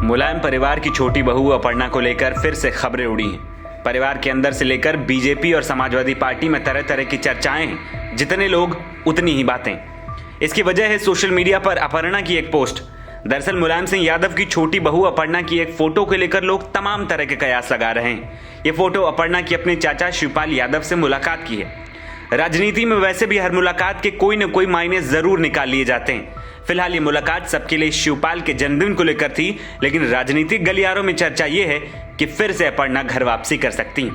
मुलायम परिवार की छोटी बहू अपर्णा को लेकर फिर से खबरें उड़ी हैं। परिवार के अंदर से लेकर बीजेपी और समाजवादी पार्टी में तरह तरह की चर्चाएं हैं। जितने लोग उतनी ही बातें। इसकी वजह है सोशल मीडिया पर अपर्णा की एक पोस्ट। दरअसल मुलायम सिंह यादव की छोटी बहू अपर्णा की एक फोटो को लेकर लोग तमाम तरह के कयास लगा रहे हैं। ये फोटो अपर्णा की अपने चाचा शिवपाल यादव से मुलाकात की है। राजनीति में वैसे भी हर मुलाकात के कोई न कोई मायने जरूर निकाल लिए जाते हैं। फिलहाल ये मुलाकात सबके लिए शिवपाल के जन्मदिन को लेकर थी, लेकिन राजनीतिक गलियारों में चर्चा ये है कि फिर से अपर्णा घर वापसी कर सकती हैं।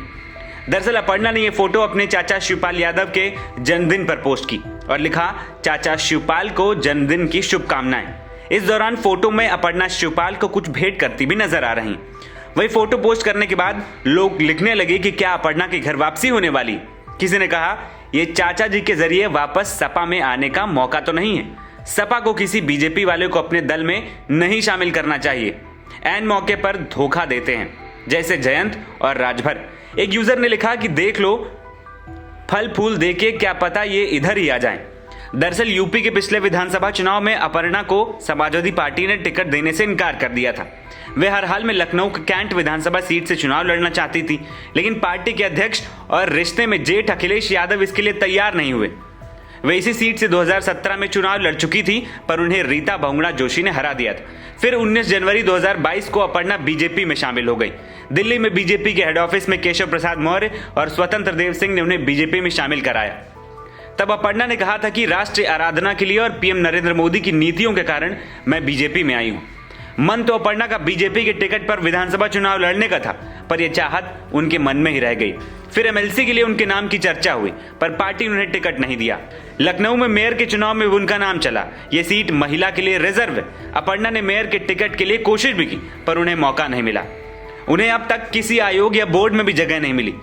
दरअसल अपर्णा ने ये फोटो अपने चाचा शिवपाल यादव के जन्मदिन पर पोस्ट की और लिखा, चाचा शिवपाल को जन्मदिन की शुभकामनाएं। इस दौरान फोटो में अपर्णा शिवपाल को कुछ भेंट करती भी नजर आ रही। वही फोटो पोस्ट करने के बाद लोग लिखने लगे कि क्या अपर्णा की घर वापसी होने वाली। किसी ने कहा, ये चाचा जी के जरिए वापस सपा में आने का मौका तो नहीं है। सपा को किसी बीजेपी वाले को अपने दल में नहीं शामिल करना चाहिए। ऐन मौके पर धोखा देते हैं, जैसे जयंत और राजभर। एक यूजर ने लिखा कि देख लो, फल फूल देके क्या पता ये इधर ही आ जाएं। दरअसल यूपी के पिछले विधानसभा चुनाव में अपर्णा को समाजवादी पार्टी ने टिकट देने से इनकार कर दिया था। वे हर हाल में लखनऊ के कैंट विधानसभा सीट से चुनाव लड़ना चाहती थी, लेकिन पार्टी के अध्यक्ष और रिश्ते में जेठ अखिलेश यादव इसके लिए तैयार नहीं हुए। वे इसी सीट से 2017 में चुनाव लड़ चुकी थी, पर उन्हें रीता बहुगुणा जोशी ने हरा दिया था। फिर 19 जनवरी 2022 को अपर्णा बीजेपी में शामिल हो गई। दिल्ली में बीजेपी के हेड ऑफिस में केशव प्रसाद मौर्य और स्वतंत्र देव सिंह ने उन्हें बीजेपी में शामिल कराया। तब अपर्णा ने कहा था कि राष्ट्रीय आराधना के लिए और पीएम नरेंद्र मोदी की नीतियों के कारण मैं बीजेपी में आई हूं। मन तो अपर्णा का बीजेपी के टिकट पर विधानसभा चुनाव लड़ने का था, पर यह चाहत उनके मन में ही रह गई। फिर एमएलसी के लिए उनके नाम की चर्चा हुई, पर पार्टी ने उन्हें टिकट नहीं दिया। लखनऊ में मेयर के चुनाव में उनका नाम चला। यह सीट महिला के लिए रिजर्व है। अपर्णा ने मेयर के टिकट के लिए कोशिश भी की, पर उन्हें मौका नहीं मिला। उन्हें अब तक किसी आयोग या बोर्ड में भी जगह नहीं मिली।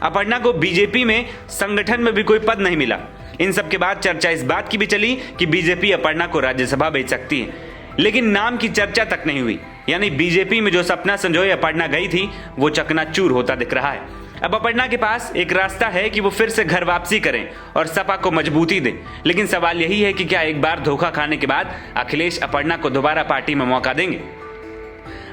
अपर्णा को बीजेपी में संगठन में भी कोई पद नहीं मिला। इन सब के बाद चर्चा इस बात की भी चली कि बीजेपी अपर्णा को राज्यसभा भेज सकती है, लेकिन नाम की चर्चा तक नहीं हुई। यानी बीजेपी में जो सपना संजोए अपर्णा गई थी, वो चकनाचूर होता दिख रहा है। अब अपर्णा के पास एक रास्ता है कि वो फिर से घर वापसी करें और सपा को मजबूती दें, लेकिन सवाल यही है कि क्या एक बार धोखा खाने के बाद अखिलेश अपर्णा को दोबारा पार्टी में मौका देंगे।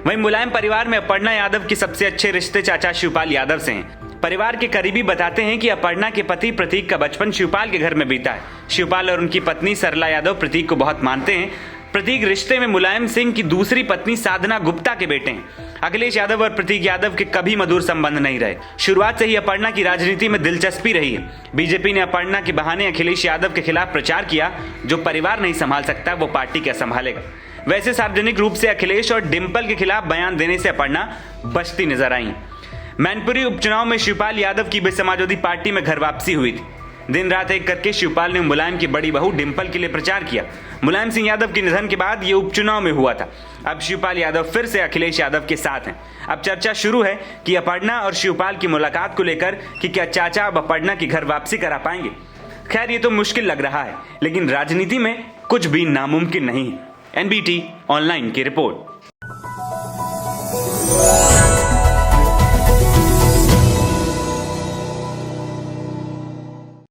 वहीं मुलायम परिवार में अपर्णा यादव के सबसे अच्छे रिश्ते चाचा शिवपाल यादव से हैं। परिवार के करीबी बताते हैं कि अपर्णा के पति प्रतीक का बचपन शिवपाल के घर में बीता है। शिवपाल और उनकी पत्नी सरला यादव प्रतीक को बहुत मानते हैं। प्रतीक रिश्ते में मुलायम सिंह की दूसरी पत्नी साधना गुप्ता के बेटे हैं। अखिलेश यादव और प्रतीक यादव के कभी मधुर संबंध नहीं रहे। शुरुआत से ही अपर्णा की राजनीति में दिलचस्पी रही है। बीजेपी ने अपर्णा के बहाने अखिलेश यादव के खिलाफ प्रचार किया। जो परिवार नहीं संभाल सकता, वो पार्टी क्या संभालेगा। वैसे सार्वजनिक रूप से अखिलेश और डिंपल के खिलाफ बयान देने से अपर्णा बचती नजर आई। मैनपुरी उपचुनाव में शिवपाल यादव की भी समाजवादी पार्टी में घर वापसी हुई थी। दिन रात एक करके शिवपाल ने मुलायम की बड़ी बहू डिंपल के लिए प्रचार किया। मुलायम सिंह यादव के निधन के बाद ये उपचुनाव में हुआ था। अब शिवपाल यादव फिर से अखिलेश यादव के साथ हैं। अब चर्चा शुरू है कि अपर्णा और शिवपाल की मुलाकात को लेकर कि क्या चाचा अब अपर्णा की घर वापसी करा पाएंगे। खैर, ये तो मुश्किल लग रहा है, लेकिन राजनीति में कुछ भी नामुमकिन नहीं है। एनबीटी ऑनलाइन की रिपोर्ट।